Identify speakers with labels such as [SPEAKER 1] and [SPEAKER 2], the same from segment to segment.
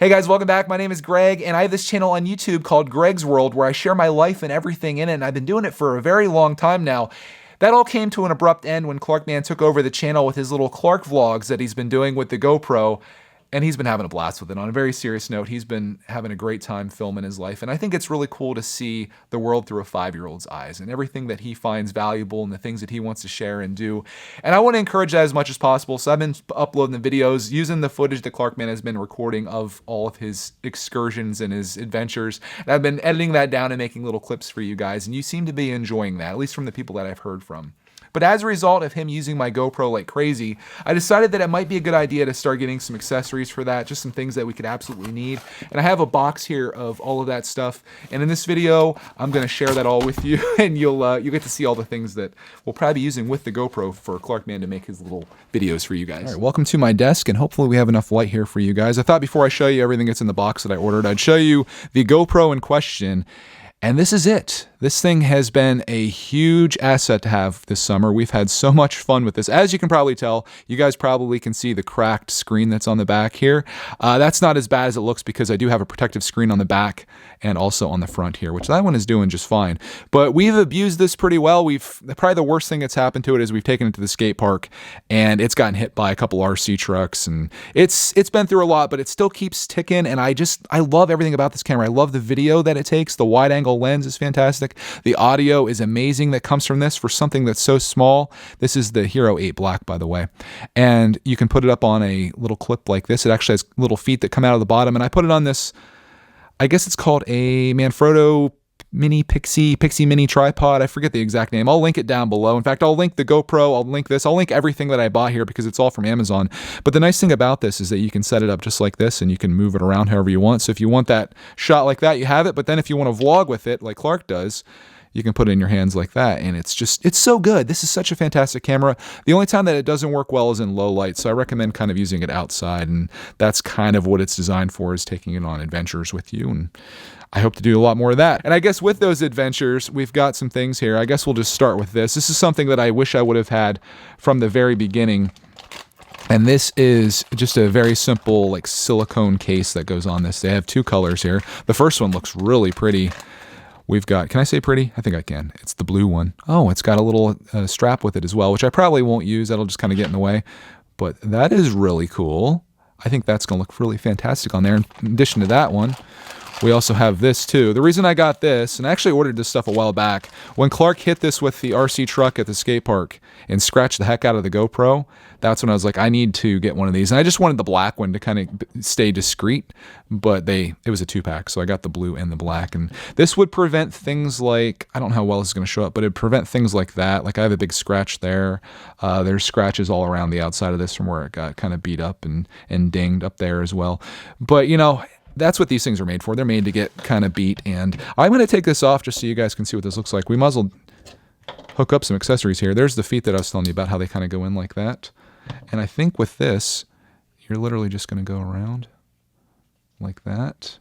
[SPEAKER 1] Hey guys, welcome back. My name is Greg, and I have this channel on YouTube called Greg's World where I share my life and everything in it, and I've been doing it for a very long time now. That all came to an abrupt end when Clarkman took over the channel with his little Clark vlogs that he's been doing with the GoPro, and he's been having a blast with it. On a very serious note, he's been having a great time filming his life, and I think it's really cool to see the world through a 5-year-old's eyes and everything that he finds valuable and the things that he wants to share and do. And I want to encourage that as much as possible, so I've been uploading the videos using the footage that Clarkman has been recording of all of his excursions and his adventures, and I've been editing that down and making little clips for you guys, and you seem to be enjoying that, at least from the people that I've heard from. But as a result of him using my GoPro like crazy, I decided that it might be a good idea to start getting some accessories for that, just some things that we could absolutely need. And I have a box here of all of that stuff. And in this video, I'm going to share that all with you, and you'll get to see all the things that we'll probably be using with the GoPro for Clarkman to make his little videos for you guys. All right, welcome to my desk, and hopefully we have enough light here for you guys. I thought before I show you everything that's in the box that I ordered, I'd show you the GoPro in question. And this is it. This thing has been a huge asset to have this summer. We've had so much fun with this. As you can probably tell, you guys probably can see the cracked screen that's on the back here. That's not as bad as it looks because I do have a protective screen on the back and also on the front here, which that one is doing just fine. But we've abused this pretty well. Probably the worst thing that's happened to it is we've taken it to the skate park and it's gotten hit by a couple RC trucks, and it's been through a lot, but it still keeps ticking. And I love everything about this camera. I love the video that it takes. The wide angle lens is fantastic. The audio is amazing that comes from this for something that's so small. This is the Hero 8 Black, by the way. And you can put it up on a little clip like this. It actually has little feet that come out of the bottom. And I put it on this, I guess it's called a Manfrotto Mini Pixie Mini tripod. I forget the exact name. I'll link it down below. In fact, I'll link the GoPro. I'll link this. I'll link everything that I bought here because it's all from Amazon. But the nice thing about this is that you can set it up just like this and you can move it around however you want. So if you want that shot like that, you have it. But then if you want to vlog with it like Clark does, you can put it in your hands like that, and it's so good. This is such a fantastic camera. The only time that it doesn't work well is in low light, so I recommend kind of using it outside, and that's kind of what it's designed for, is taking it on adventures with you, and I hope to do a lot more of that. And I guess with those adventures, we've got some things here. I guess we'll just start with this. This is something that I wish I would have had from the very beginning. And this is just a very simple like silicone case that goes on this. They have two colors here. The first one looks really pretty. We've got, can I say pretty? I think I can. It's the blue one. Oh, it's got a little strap with it as well, which I probably won't use. That'll just kind of get in the way. But that is really cool. I think that's going to look really fantastic on there. In addition to that one, we also have this too. The reason I got this, and I actually ordered this stuff a while back, when Clark hit this with the RC truck at the skate park and scratched the heck out of the GoPro, that's when I was like, I need to get one of these. And I just wanted the black one to kind of stay discreet, but it was a 2-pack, so I got the blue and the black. And this would prevent things like, I don't know how well this is going to show up, but it'd prevent things like that. Like I have a big scratch there. There's scratches all around the outside of this from where it got kind of beat up and dinged up there as well. But you know, that's what these things are made for. They're made to get kind of beat. And I'm going to take this off just so you guys can see what this looks like. We might as well hook up some accessories here. There's the feet that I was telling you about, how they kind of go in like that. And I think with this, you're literally just going to go around like that.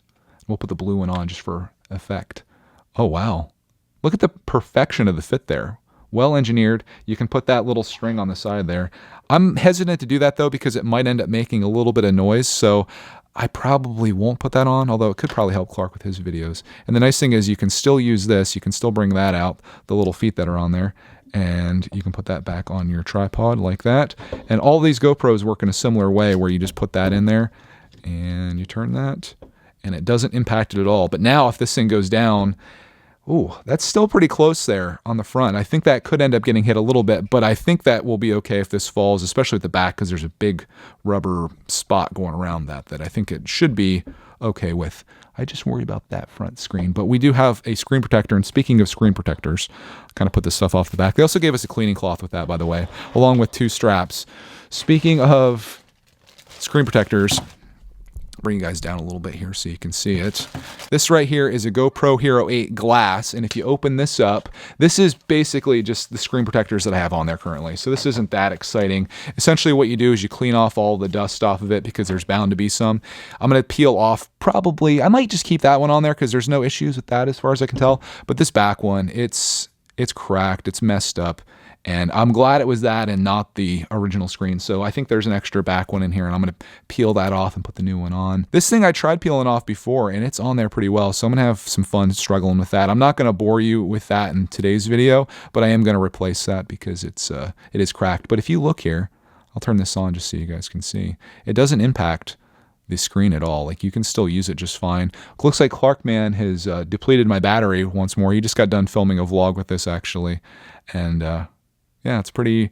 [SPEAKER 1] We'll put the blue one on just for effect. Oh, wow. Look at the perfection of the fit there. Well engineered. You can put that little string on the side there. I'm hesitant to do that though because it might end up making a little bit of noise. So I probably won't put that on, although it could probably help Clark with his videos. And the nice thing is you can still use this. You can still bring that out, the little feet that are on there, and you can put that back on your tripod like that. And all these GoPros work in a similar way where you just put that in there and you turn that and it doesn't impact it at all. But now if this thing goes down, ooh, that's still pretty close there on the front. I think that could end up getting hit a little bit, but I think that will be okay if this falls, especially at the back, because there's a big rubber spot going around that I think it should be okay with. I just worry about that front screen, but we do have a screen protector. And speaking of screen protectors, kind of put this stuff off the back. They also gave us a cleaning cloth with that, by the way, along with 2 straps. Speaking of screen protectors, bring you guys down a little bit here so you can see it. This right here is a GoPro Hero 8 glass, and if you open this up, this is basically just the screen protectors that I have on there currently. So this isn't that exciting. Essentially what you do is you clean off all the dust off of it because there's bound to be some. I'm going to peel off probably, I might just keep that one on there because there's no issues with that as far as I can tell. But this back one, it's cracked, it's messed up. And I'm glad it was that and not the original screen. So I think there's an extra back one in here, and I'm going to peel that off and put the new one on. This thing I tried peeling off before, and it's on there pretty well. So I'm going to have some fun struggling with that. I'm not going to bore you with that in today's video, but I am going to replace that because it is cracked. But if you look here, I'll turn this on just so you guys can see. It doesn't impact the screen at all. Like, you can still use it just fine. Looks like Clarkman has depleted my battery once more. He just got done filming a vlog with this, actually. And yeah, it's pretty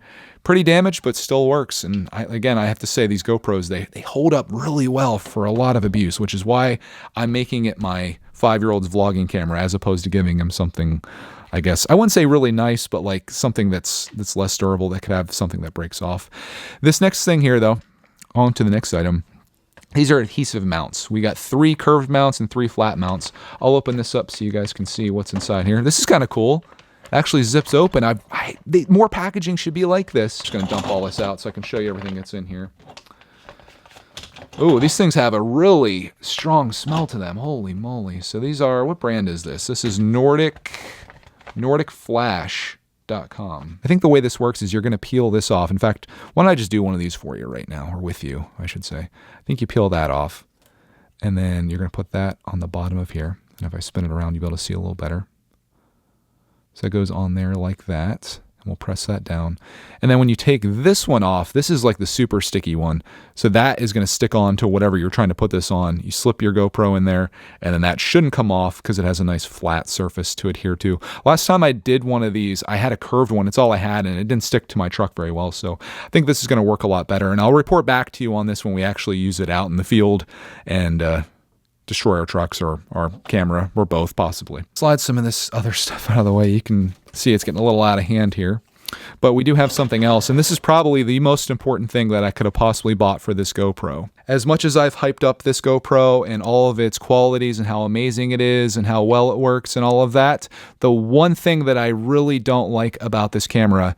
[SPEAKER 1] damaged, but still works. And again, I have to say, these GoPros, they hold up really well for a lot of abuse, which is why I'm making it my 5-year-old's vlogging camera as opposed to giving him something, I guess, I wouldn't say really nice, but like something that's less durable, that could have something that breaks off. This next thing here, though, on to the next item. These are adhesive mounts. We got 3 curved mounts and 3 flat mounts. I'll open this up so you guys can see what's inside here. This is kind of cool. It actually zips open. More packaging should be like this. Just gonna dump all this out so I can show you everything that's in here. Oh, these things have a really strong smell to them. Holy moly. So these are, what brand is this? This is NordicFlash.com. I think the way this works is you're going to peel this off. In fact, why don't I just do one of these for you right now, or with you, I should say. I think you peel that off, and then you're going to put that on the bottom of here. And if I spin it around, you'll be able to see a little better. So it goes on there like that. We'll press that down. And then when you take this one off, this is like the super sticky one. So that is going to stick on to whatever you're trying to put this on. You slip your GoPro in there, and then that shouldn't come off because it has a nice flat surface to adhere to. Last time I did one of these, I had a curved one. It's all I had, and it didn't stick to my truck very well. So I think this is going to work a lot better. And I'll report back to you on this when we actually use it out in the field and destroy our trucks or our camera, or both possibly. Slide some of this other stuff out of the way. You can see it's getting a little out of hand here. But we do have something else, and this is probably the most important thing that I could have possibly bought for this GoPro. As much as I've hyped up this GoPro and all of its qualities and how amazing it is and how well it works and all of that, the one thing that I really don't like about this camera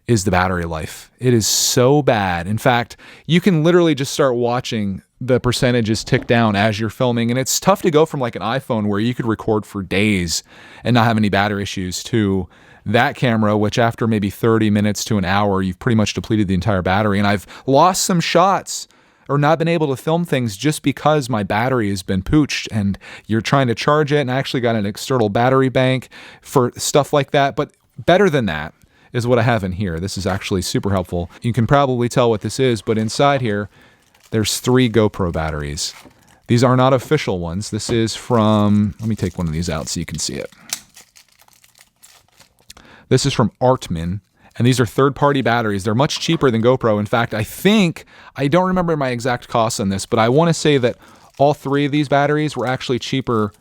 [SPEAKER 1] is the battery life. It is so bad. In fact, you can literally just start watching the percentages tick down as you're filming, and it's tough to go from like an iPhone where you could record for days and not have any battery issues to that camera, which after maybe 30 minutes to an hour, you've pretty much depleted the entire battery. And I've lost some shots or not been able to film things just because my battery has been pooched, and you're trying to charge it. And I actually got an external battery bank for stuff like that. But better than that is what I have in here. This is actually super helpful. You can probably tell what this is, but inside here, there's 3 GoPro batteries. These are not official ones. This is from, let me take one of these out so you can see it. This is from Artman, and these are third-party batteries. They're much cheaper than GoPro. In fact, I don't remember my exact costs on this, but I want to say that all 3 of these batteries were actually cheaper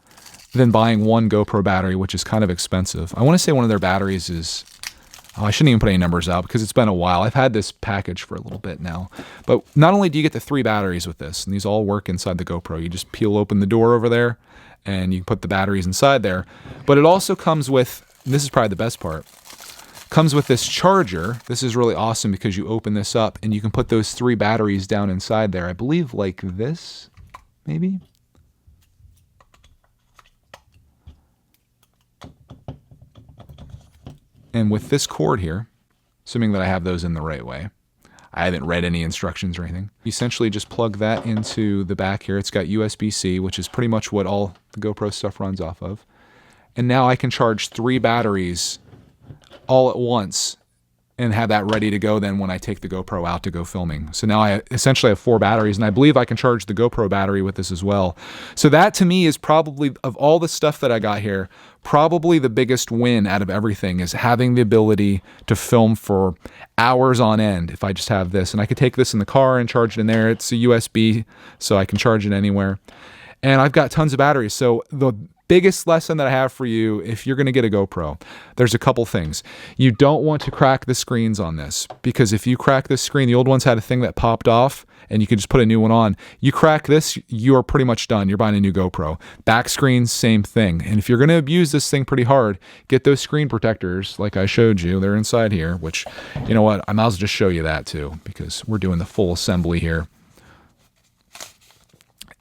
[SPEAKER 1] than buying one GoPro battery, which is kind of expensive. I want to say one of their batteries is, I shouldn't even put any numbers out because it's been a while. I've had this package for a little bit now. But not only do you get the 3 batteries with this, and these all work inside the GoPro. You just peel open the door over there, and you put the batteries inside there. But it also comes with, and this is probably the best part, comes with this charger. This is really awesome because you open this up and you can put those 3 batteries down inside there. I believe like this, maybe. And with this cord here, assuming that I have those in the right way, I haven't read any instructions or anything. You essentially just plug that into the back here. It's got USB-C, which is pretty much what all the GoPro stuff runs off of. And now I can charge 3 batteries all at once and have that ready to go then when I take the GoPro out to go filming. So now I essentially have 4 batteries, and I believe I can charge the GoPro battery with this as well. So that to me is probably, of all the stuff that I got here, probably the biggest win out of everything is having the ability to film for hours on end if I just have this. And I could take this in the car and charge it in there. It's a USB, so I can charge it anywhere. And I've got tons of batteries. So the biggest lesson that I have for you, if you're going to get a GoPro, there's a couple things. You don't want to crack the screens on this, because if you crack this screen, the old ones had a thing that popped off and you could just put a new one on. You crack this, you are pretty much done. You're buying a new GoPro. Back screens, same thing. And if you're going to abuse this thing pretty hard, get those screen protectors like I showed you. They're inside here, which, you know what, I might as well just show you that too, because we're doing the full assembly here.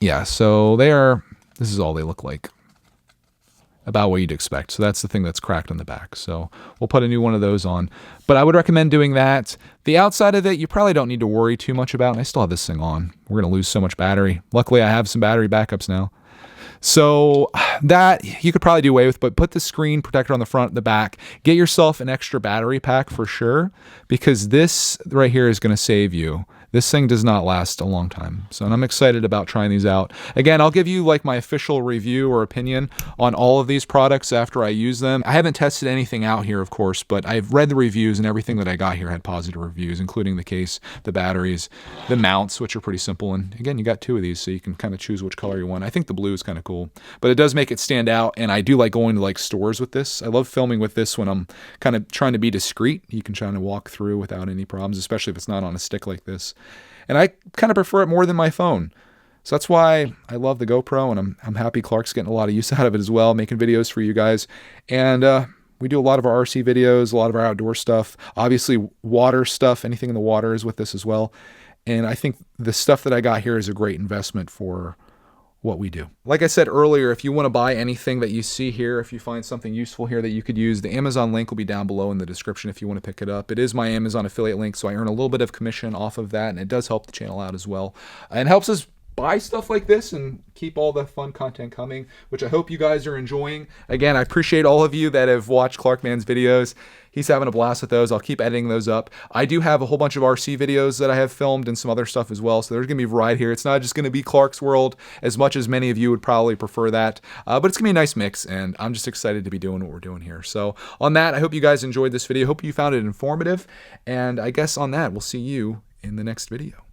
[SPEAKER 1] Yeah, so this is all they look like. about what you'd expect. So that's the thing that's cracked on the back. So we'll put a new one of those on. But I would recommend doing that. The outside of it, you probably don't need to worry too much about. And I still have this thing on. We're going to lose so much battery. Luckily, I have some battery backups now. So that you could probably do away with, but put the screen protector on the front, the back. Get yourself an extra battery pack for sure, because this right here is going to save you. This thing does not last a long time. So I'm excited about trying these out. Again, I'll give you like my official review or opinion on all of these products after I use them. I haven't tested anything out here, of course, but I've read the reviews, and everything that I got here had positive reviews, including the case, the batteries, the mounts, which are pretty simple. And again, you got 2 of these, so you can kind of choose which color you want. I think the blue is kind of cool, but it does make it stand out. And I do like going to like stores with this. I love filming with this when I'm kind of trying to be discreet. You can try to walk through without any problems, especially if it's not on a stick like this. And I kind of prefer it more than my phone. So that's why I love the GoPro, and I'm happy Clark's getting a lot of use out of it as well, making videos for you guys. And we do a lot of our RC videos, a lot of our outdoor stuff. Obviously, water stuff, anything in the water is with this as well. And I think the stuff that I got here is a great investment for what we do. Like I said earlier, if you want to buy anything that you see here, if you find something useful here that you could use, the Amazon link will be down below in the description if you want to pick it up. It is my Amazon affiliate link, so I earn a little bit of commission off of that, and it does help the channel out as well. And helps us buy stuff like this and keep all the fun content coming, which I hope you guys are enjoying. Again, I appreciate all of you that have watched Clarkman's videos. He's having a blast with those. I'll keep editing those up. I do have a whole bunch of RC videos that I have filmed and some other stuff as well, so there's going to be variety here. It's not just going to be Clark's World, as much as many of you would probably prefer that, but it's going to be a nice mix, and I'm just excited to be doing what we're doing here. So on that, I hope you guys enjoyed this video. Hope you found it informative, and I guess on that, we'll see you in the next video.